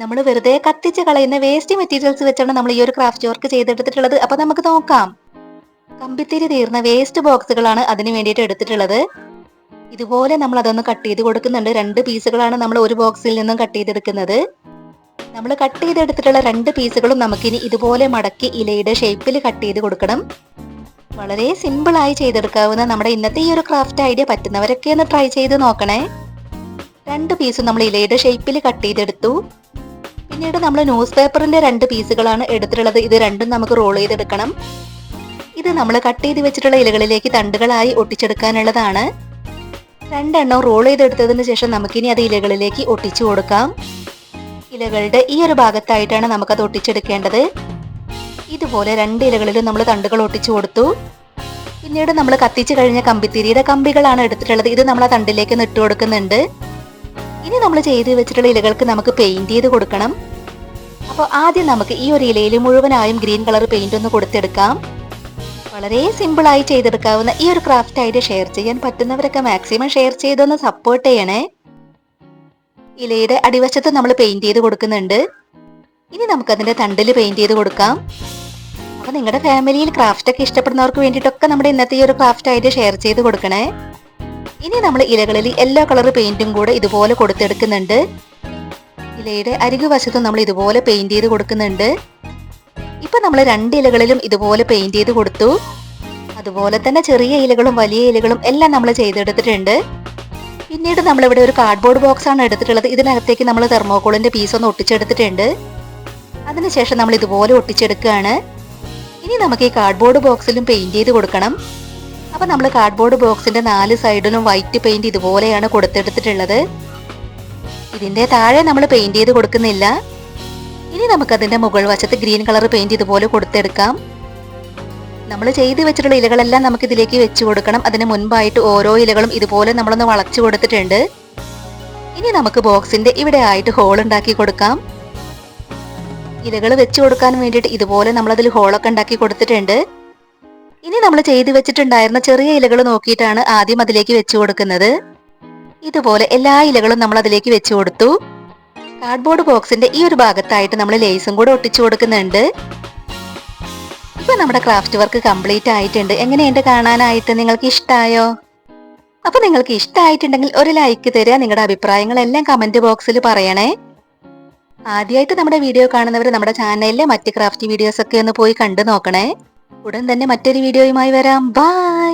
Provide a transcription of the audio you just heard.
നമ്മൾ വെറുതെ കത്തിച്ച് കളയുന്ന വേസ്റ്റ് മെറ്റീരിയൽസ് വെച്ചാണ് നമ്മൾ ഈ ഒരു ക്രാഫ്റ്റ് വർക്ക് ചെയ്തെടുത്തിട്ടുള്ളത്. അപ്പൊ നമുക്ക് നോക്കാം. കമ്പിത്തിരി തീർന്ന വേസ്റ്റ് ബോക്സുകളാണ് അതിന് വേണ്ടിയിട്ട് എടുത്തിട്ടുള്ളത്. ഇതുപോലെ നമ്മൾ അതൊന്ന് കട്ട് ചെയ്ത് കൊടുക്കുന്നുണ്ട്. 2 പീസുകളാണ് നമ്മൾ ഒരു ബോക്സിൽ നിന്നും കട്ട് ചെയ്തെടുക്കുന്നത്. നമ്മൾ കട്ട് ചെയ്തെടുത്തിട്ടുള്ള 2 പീസുകളും നമുക്കിനി ഇതുപോലെ മടക്കി ഇലയുടെ ഷേപ്പിൽ കട്ട് ചെയ്ത് കൊടുക്കണം. വളരെ സിമ്പിൾ ആയി ചെയ്തെടുക്കാവുന്ന നമ്മുടെ ഇന്നത്തെ ഈ ഒരു ക്രാഫ്റ്റ് ഐഡിയ പറ്റുന്നവരൊക്കെ ഒന്ന് ട്രൈ ചെയ്ത് നോക്കണേ. 2 പീസും നമ്മൾ ഇലയുടെ ഷേപ്പിൽ കട്ട് ചെയ്തെടുത്തു. പിന്നീട് നമ്മൾ ന്യൂസ് പേപ്പറിന്റെ 2 പീസുകളാണ് എടുത്തിട്ടുള്ളത്. ഇത് രണ്ടും നമുക്ക് റോൾ ചെയ്തെടുക്കണം. ഇത് നമ്മൾ കട്ട് ചെയ്ത് വെച്ചിട്ടുള്ള ഇലകളിലേക്ക് തണ്ടുകളായി ഒട്ടിച്ചെടുക്കാനുള്ളതാണ്. 2 എണ്ണം റോൾ ചെയ്തെടുത്തതിന് ശേഷം നമുക്കിനി അത് ഇലകളിലേക്ക് ഒട്ടിച്ചു കൊടുക്കാം. ഇലകളുടെ ഈ ഒരു ഭാഗത്തായിട്ടാണ് നമുക്കത് ഒട്ടിച്ചെടുക്കേണ്ടത്. ഇതുപോലെ 2 ഇലകളിലും നമ്മൾ തണ്ടുകൾ ഒട്ടിച്ചു കൊടുത്തു. പിന്നീട് നമ്മൾ കത്തിച്ചു കഴിഞ്ഞ കമ്പിത്തിരിയുടെ കമ്പികളാണ് എടുത്തിട്ടുള്ളത്. ഇത് നമ്മൾ ആ തണ്ടിലേക്ക് ഇട്ട് കൊടുക്കുന്നുണ്ട്. ഇനി നമ്മൾ ചെയ്ത് വെച്ചിട്ടുള്ള ഇലകൾക്ക് നമുക്ക് പെയിന്റ് ചെയ്ത് കൊടുക്കണം. അപ്പോൾ ആദ്യം നമുക്ക് ഈ ഒരു ഇലയിൽ മുഴുവനായും ഗ്രീൻ കളർ പെയിന്റ് ഒന്ന് കൊടുത്തെടുക്കാം. വളരെ സിമ്പിൾ ആയി ചെയ്തെടുക്കാവുന്ന ഈ ഒരു ക്രാഫ്റ്റ് ഐഡിയ ഷെയർ ചെയ്യാൻ പറ്റുന്നവരൊക്കെ മാക്സിമം ഷെയർ ചെയ്തൊന്ന് സപ്പോർട്ട് ചെയ്യണേ. ഇലയുടെ അടിവശത്ത് നമ്മൾ പെയിന്റ് ചെയ്ത് കൊടുക്കുന്നുണ്ട്. ഇനി നമുക്കതിന്റെ തണ്ടിൽ പെയിന്റ് ചെയ്ത് കൊടുക്കാം. അപ്പൊ നിങ്ങളുടെ ഫാമിലിയിൽ ക്രാഫ്റ്റ് ഒക്കെ ഇഷ്ടപ്പെടുന്നവർക്ക് വേണ്ടിയിട്ടൊക്കെ നമ്മുടെ ഇന്നത്തെ ഈ ഒരു ക്രാഫ്റ്റ് ഐഡിയ ഷെയർ ചെയ്ത് കൊടുക്കണേ. ഇനി നമ്മൾ ഇലകളിൽ യെല്ലോ കളർ പെയിന്റും കൂടെ ഇതുപോലെ കൊടുത്തെടുക്കുന്നുണ്ട്. ഇലയുടെ അരികുവശത്തും നമ്മൾ ഇതുപോലെ പെയിന്റ് ചെയ്ത് കൊടുക്കുന്നുണ്ട്. ഇപ്പൊ നമ്മൾ 2 ഇലകളിലും ഇതുപോലെ പെയിന്റ് ചെയ്ത് കൊടുത്തു. അതുപോലെ തന്നെ ചെറിയ ഇലകളും വലിയ ഇലകളും എല്ലാം നമ്മൾ ചെയ്തെടുത്തിട്ടുണ്ട്. പിന്നീട് നമ്മളിവിടെ ഒരു കാർഡ്ബോർഡ് ബോക്സ് ആണ് എടുത്തിട്ടുള്ളത്. ഇതിനകത്തേക്ക് നമ്മൾ തെർമോക്കോളിന്റെ പീസ് ഒന്ന് ഒട്ടിച്ചെടുത്തിട്ടുണ്ട്. അതിനുശേഷം നമ്മൾ ഇതുപോലെ ഒട്ടിച്ചെടുക്കുകയാണ്. ഇനി നമുക്ക് ഈ കാർഡ്ബോർഡ് ബോക്സിലും പെയിന്റ് ചെയ്ത് കൊടുക്കണം. അപ്പൊ നമ്മൾ കാർഡ്ബോർഡ് ബോക്സിന്റെ 4 സൈഡിലും വൈറ്റ് പെയിന്റ് ഇതുപോലെയാണ് കൊടുത്തെടുത്തിട്ടുള്ളത്. ഇതിന്റെ താഴെ നമ്മൾ പെയിന്റ് ചെയ്ത് കൊടുക്കുന്നില്ല. ഇനി നമുക്കതിന്റെ മുകൾ വശത്ത് ഗ്രീൻ കളർ പെയിന്റ് ഇതുപോലെ കൊടുത്തെടുക്കാം. നമ്മൾ ചെയ്ത് വെച്ചിട്ടുള്ള ഇലകളെല്ലാം നമുക്ക് ഇതിലേക്ക് വെച്ച് കൊടുക്കണം. അതിന് മുൻപായിട്ട് ഓരോ ഇലകളും ഇതുപോലെ നമ്മളൊന്ന് വളച്ചു കൊടുത്തിട്ടുണ്ട്. ഇനി നമുക്ക് ബോക്സിന്റെ ഇവിടെ ആയിട്ട് ഹോൾ ഉണ്ടാക്കി കൊടുക്കാം. ഇലകൾ വെച്ച് കൊടുക്കാൻ വേണ്ടിയിട്ട് ഇതുപോലെ നമ്മളതിൽ ഹോളൊക്കെ ഉണ്ടാക്കി കൊടുത്തിട്ടുണ്ട്. ഇനി നമ്മൾ ചെയ്ത് വെച്ചിട്ടുണ്ടായിരുന്ന ചെറിയ ഇലകൾ നോക്കിയിട്ടാണ് ആദ്യം അതിലേക്ക് വെച്ച് കൊടുക്കുന്നത്. ഇതുപോലെ എല്ലാ ഇലകളും നമ്മൾ അതിലേക്ക് വെച്ച് കൊടുത്തു. കാർഡ്ബോർഡ് ബോക്സിന്റെ ഈ ഒരു ഭാഗത്തായിട്ട് നമ്മൾ ലേസും കൂടെ ഒട്ടിച്ചു കൊടുക്കുന്നുണ്ട്. ഇപ്പൊ നമ്മുടെ ക്രാഫ്റ്റ് വർക്ക് കംപ്ലീറ്റ് ആയിട്ടുണ്ട്. എങ്ങനെയുണ്ട് കാണാനായിട്ട്? നിങ്ങൾക്ക് ഇഷ്ടമായോ? അപ്പൊ നിങ്ങൾക്ക് ഇഷ്ടമായിട്ടുണ്ടെങ്കിൽ ഒരു ലൈക്ക് തരിക. നിങ്ങളുടെ അഭിപ്രായങ്ങളെല്ലാം കമന്റ് ബോക്സിൽ പറയണേ. ആദ്യമായിട്ട് നമ്മുടെ വീഡിയോ കാണുന്നവർ നമ്മുടെ ചാനലിലെ മറ്റ് ക്രാഫ്റ്റ് വീഡിയോസ് ഒക്കെ ഒന്ന് പോയി കണ്ടു നോക്കണേ. ഉടൻ തന്നെ മറ്റൊരു വീഡിയോയുമായി വരാം. ബൈ.